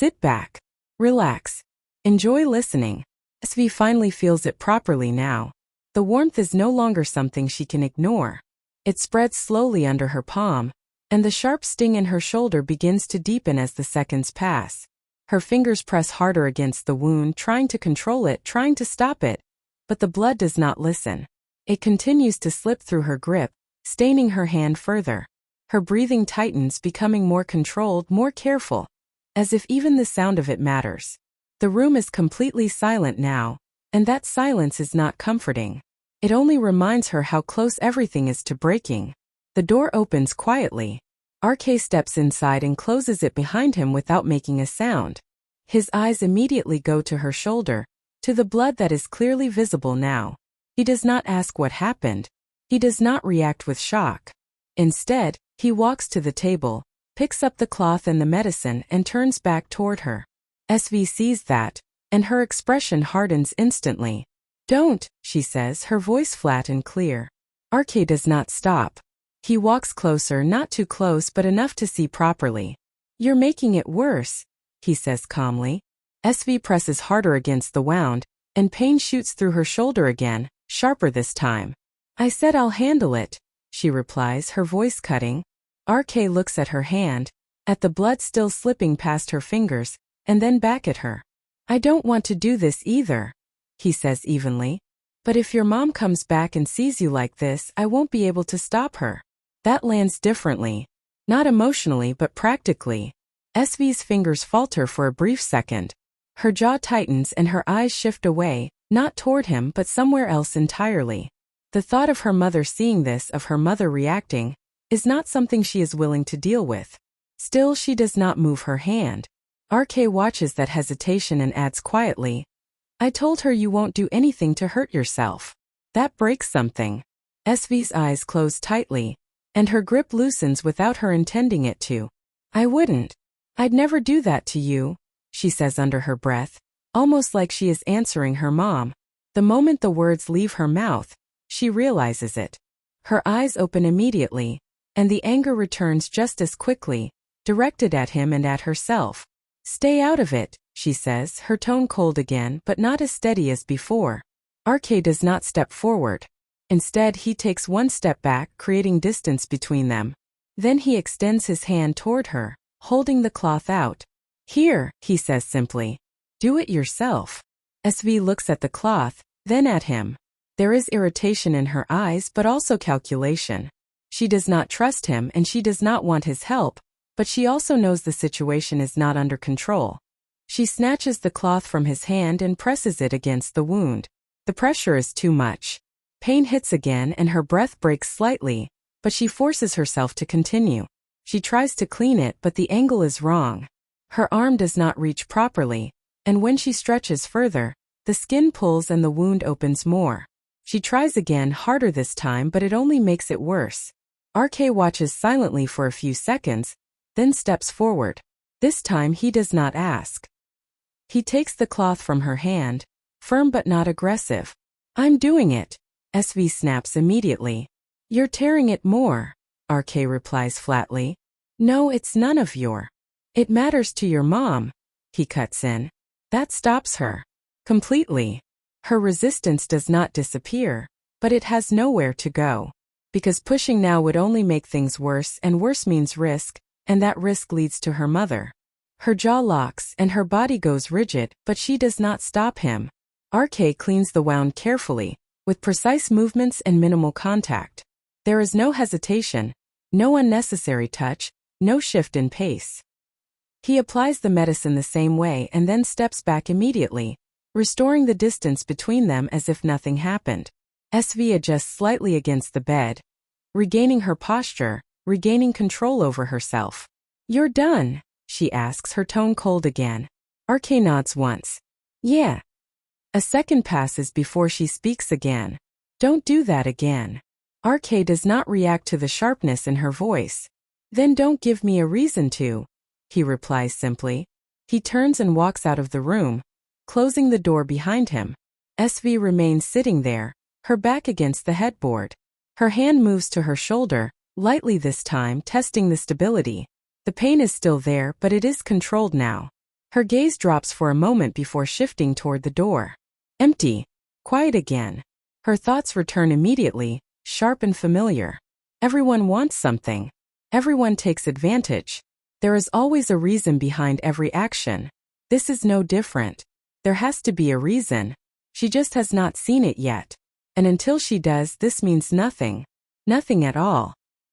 Sit back. Relax. Enjoy listening. SV finally feels it properly now. The warmth is no longer something she can ignore. It spreads slowly under her palm, and the sharp sting in her shoulder begins to deepen as the seconds pass. Her fingers press harder against the wound, trying to control it, trying to stop it, but the blood does not listen. It continues to slip through her grip, staining her hand further. Her breathing tightens, becoming more controlled, more careful, as if even the sound of it matters. The room is completely silent now, and that silence is not comforting. It only reminds her how close everything is to breaking. The door opens quietly. RK steps inside and closes it behind him without making a sound. His eyes immediately go to her shoulder, to the blood that is clearly visible now. He does not ask what happened. He does not react with shock. Instead, he walks to the table, picks up the cloth and the medicine and turns back toward her. SV sees that, and her expression hardens instantly. "Don't," she says, her voice flat and clear. RK does not stop. He walks closer, not too close but enough to see properly. "You're making it worse," he says calmly. SV presses harder against the wound, and pain shoots through her shoulder again, sharper this time. "I said I'll handle it," she replies, her voice cutting. RK looks at her hand, at the blood still slipping past her fingers, and then back at her. "I don't want to do this either," he says evenly. "But if your mom comes back and sees you like this, I won't be able to stop her." That lands differently. Not emotionally but practically. SV's fingers falter for a brief second. Her jaw tightens and her eyes shift away, not toward him but somewhere else entirely. The thought of her mother seeing this, of her mother reacting, is not something she is willing to deal with. Still, she does not move her hand. RK watches that hesitation and adds quietly, "I told her you won't do anything to hurt yourself." That breaks something. SV's eyes close tightly, and her grip loosens without her intending it to. "I wouldn't. I'd never do that to you," she says under her breath, almost like she is answering her mom. The moment the words leave her mouth, she realizes it. Her eyes open immediately, and the anger returns just as quickly, directed at him and at herself. "Stay out of it," she says, her tone cold again but not as steady as before. RK does not step forward. Instead, he takes one step back, creating distance between them. Then he extends his hand toward her, holding the cloth out. "Here," he says simply. "Do it yourself." SV looks at the cloth, then at him. There is irritation in her eyes but also calculation. She does not trust him and she does not want his help, but she also knows the situation is not under control. She snatches the cloth from his hand and presses it against the wound. The pressure is too much. Pain hits again and her breath breaks slightly, but she forces herself to continue. She tries to clean it but the angle is wrong. Her arm does not reach properly, and when she stretches further, the skin pulls and the wound opens more. She tries again, harder this time, but it only makes it worse. RK watches silently for a few seconds, then steps forward. This time he does not ask. He takes the cloth from her hand, firm but not aggressive. "I'm doing it," SV snaps immediately. "You're tearing it more," RK replies flatly. "No, it's none of your. It matters to your mom," he cuts in. That stops her. Completely. Her resistance does not disappear, but it has nowhere to go. Because pushing now would only make things worse, and worse means risk, and that risk leads to her mother. Her jaw locks and her body goes rigid, but she does not stop him. RK cleans the wound carefully, with precise movements and minimal contact. There is no hesitation, no unnecessary touch, no shift in pace. He applies the medicine the same way and then steps back immediately, restoring the distance between them as if nothing happened. SV adjusts slightly against the bed, regaining her posture, regaining control over herself. "You're done?" she asks, her tone cold again. RK nods once. "Yeah." A second passes before she speaks again. "Don't do that again." RK does not react to the sharpness in her voice. "Then don't give me a reason to," he replies simply. He turns and walks out of the room, closing the door behind him. SV remains sitting there, her back against the headboard. Her hand moves to her shoulder, lightly this time, testing the stability. The pain is still there, but it is controlled now. Her gaze drops for a moment before shifting toward the door. Empty. Quiet again. Her thoughts return immediately, sharp and familiar. Everyone wants something. Everyone takes advantage. There is always a reason behind every action. This is no different. There has to be a reason. She just has not seen it yet. And until she does, this means nothing. Nothing at all.